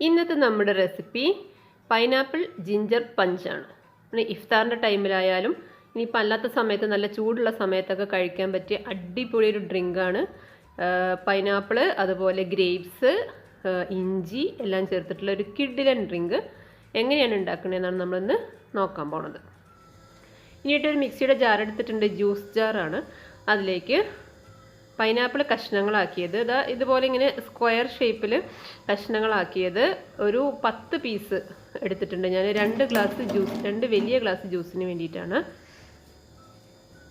ഇന്നത്തെ നമ്മുടെ recipe pineapple ginger പഞ്ചാണ്. ഇഫ്താറിൻ്റെ ടൈമിലായാലും ഇനിയിപ്പോൾ അല്ലാത്ത സമയത്ത് നല്ല ചൂടുള്ള സമയത്തൊക്കെ കഴിക്കാൻ പറ്റിയ അടിപൊളി ഒരു ഡ്രിങ്കാണ്. പൈനാപ്പിൾ, അതുപോലെ ഗ്രേപ്സ്, ഇഞ്ചി എല്ലാം ചേർത്തിട്ടുള്ള ഒരു കിഡിലൻ ഡ്രിങ്ക്. എങ്ങനെയാണ് ഉണ്ടാക്കുന്നതെന്നാണ് നമ്മളിന്ന് നോക്കാൻ പോണത്. ഇനിയിട്ടൊരു മിക്സിയുടെ ജാർ എടുത്തിട്ടുണ്ട്, ജ്യൂസ് ജാറാണ്. അതിലേക്ക് പൈനാപ്പിൾ കഷ്ണങ്ങളാക്കിയത്, ഇതുപോലെ ഇങ്ങനെ സ്ക്വയർ ഷേപ്പിൽ കഷ്ണങ്ങളാക്കിയത് ഒരു 10 പീസ് എടുത്തിട്ടുണ്ട് ഞാൻ. 2 വലിയ ഗ്ലാസ് ജ്യൂസിന് വേണ്ടിയിട്ടാണ്.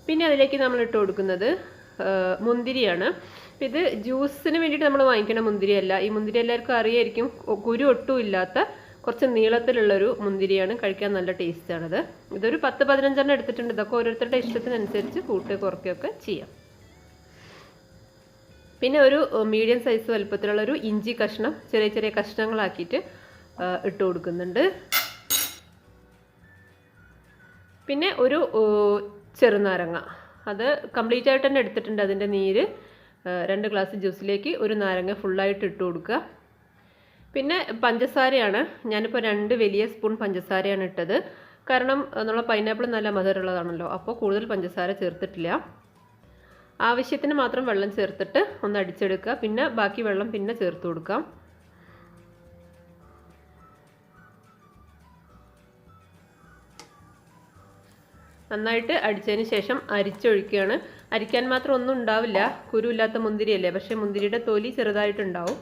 പിന്നെ അതിലേക്ക് നമ്മൾ ഇട്ട് കൊടുക്കുന്നത് മുന്തിരിയാണ്. ഇത് ജ്യൂസിന് വേണ്ടിയിട്ട് നമ്മൾ വാങ്ങിക്കണ മുന്തിരിയല്ല. ഈ മുന്തിരി എല്ലാവർക്കും അറിയായിരിക്കും, കുരു ഒട്ടും ഇല്ലാത്ത കുറച്ച് നീളത്തിലുള്ളൊരു മുന്തിരിയാണ്. കഴിക്കാൻ നല്ല ടേസ്റ്റാണത്. ഇതൊരു 10-15 എടുത്തിട്ടുണ്ട്. ഇതൊക്കെ ഓരോരുത്തരുടെ ഇഷ്ടത്തിനനുസരിച്ച് കൂട്ട് കുറയ്ക്കുകയൊക്കെ ചെയ്യാം. പിന്നെ ഒരു മീഡിയം സൈസ് വലുപ്പത്തിലുള്ളൊരു ഇഞ്ചി കഷ്ണം ചെറിയ ചെറിയ കഷ്ണങ്ങളാക്കിയിട്ട് ഇട്ട് കൊടുക്കുന്നുണ്ട്. പിന്നെ ഒരു ചെറുനാരങ്ങ, അത് കംപ്ലീറ്റ് ആയിട്ട് തന്നെ എടുത്തിട്ടുണ്ട്. അതിൻ്റെ നീര് 2 ഗ്ലാസ് ജ്യൂസിലേക്ക് ഒരു നാരങ്ങ ഫുള്ളായിട്ട് ഇട്ട് കൊടുക്കുക. പിന്നെ പഞ്ചസാരയാണ്. ഞാനിപ്പോൾ 2 വലിയ സ്പൂൺ പഞ്ചസാരയാണ് ഇട്ടത്. കാരണം നമ്മളെ പൈനാപ്പിൾ നല്ല മധുരമുള്ളതാണല്ലോ, അപ്പോൾ കൂടുതൽ പഞ്ചസാര ചേർത്തിട്ടില്ല. ആവശ്യത്തിന് മാത്രം വെള്ളം ചേർത്തിട്ട് ഒന്ന് അടിച്ചെടുക്കുക. പിന്നെ ബാക്കി വെള്ളം പിന്നെ ചേർത്ത് കൊടുക്കാം. നന്നായിട്ട് അടിച്ചതിന് ശേഷം അരിച്ചൊഴിക്കുകയാണ്. അരിക്കാൻ മാത്രം ഒന്നും ഉണ്ടാവില്ല, കുരുവില്ലാത്ത മുന്തിരിയല്ലേ. പക്ഷേ മുന്തിരിയുടെ തൊലി ചെറുതായിട്ടുണ്ടാവും,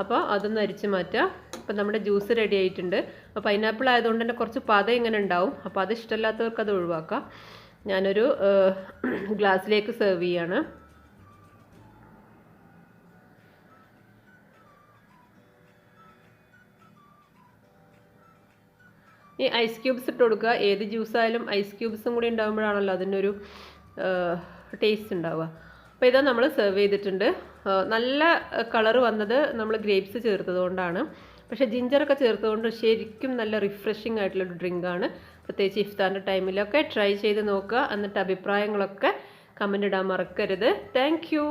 അപ്പോൾ അതൊന്ന് അരിച്ച് മാറ്റാം. അപ്പോൾ നമ്മുടെ ജ്യൂസ് റെഡി ആയിട്ടുണ്ട്. അപ്പോൾ പൈനാപ്പിൾ ആയതുകൊണ്ട് തന്നെ കുറച്ച് പത ഇങ്ങനെ ഉണ്ടാവും, അപ്പോൾ അത് ഇഷ്ടമില്ലാത്തവർക്ക് അത് ഒഴിവാക്കാം. ഞാനൊരു ഗ്ലാസ്സിലേക്ക് സെർവ് ചെയ്യാണ്. ഈ ഐസ് ക്യൂബ്സ് ഇട്ട് കൊടുക്കുക. ഏത് ജ്യൂസായാലും ഐസ് ക്യൂബ്സും കൂടി ഉണ്ടാകുമ്പോഴാണല്ലോ അതിനൊരു ടേസ്റ്റ് ഉണ്ടാവുക. അപ്പോൾ ഇതാ നമ്മൾ സെർവ് ചെയ്തിട്ടുണ്ട്. നല്ല കളറ് വന്നത് നമ്മൾ ഗ്രേപ്സ് ചേർത്തത് കൊണ്ടാണ്. പക്ഷേ ജിഞ്ചറൊക്കെ ചേർത്തുകൊണ്ട് ശരിക്കും നല്ല റിഫ്രഷിംഗ് ആയിട്ടുള്ളൊരു ഡ്രിങ്കാണ്. പ്രത്യേകിച്ച് ഇഫ്താറിൻ്റെ ടൈമിലൊക്കെ ട്രൈ ചെയ്ത് നോക്കുക. എന്നിട്ട് അഭിപ്രായങ്ങളൊക്കെ കമൻ്റ് ഇടാൻ മറക്കരുത്. Thank you.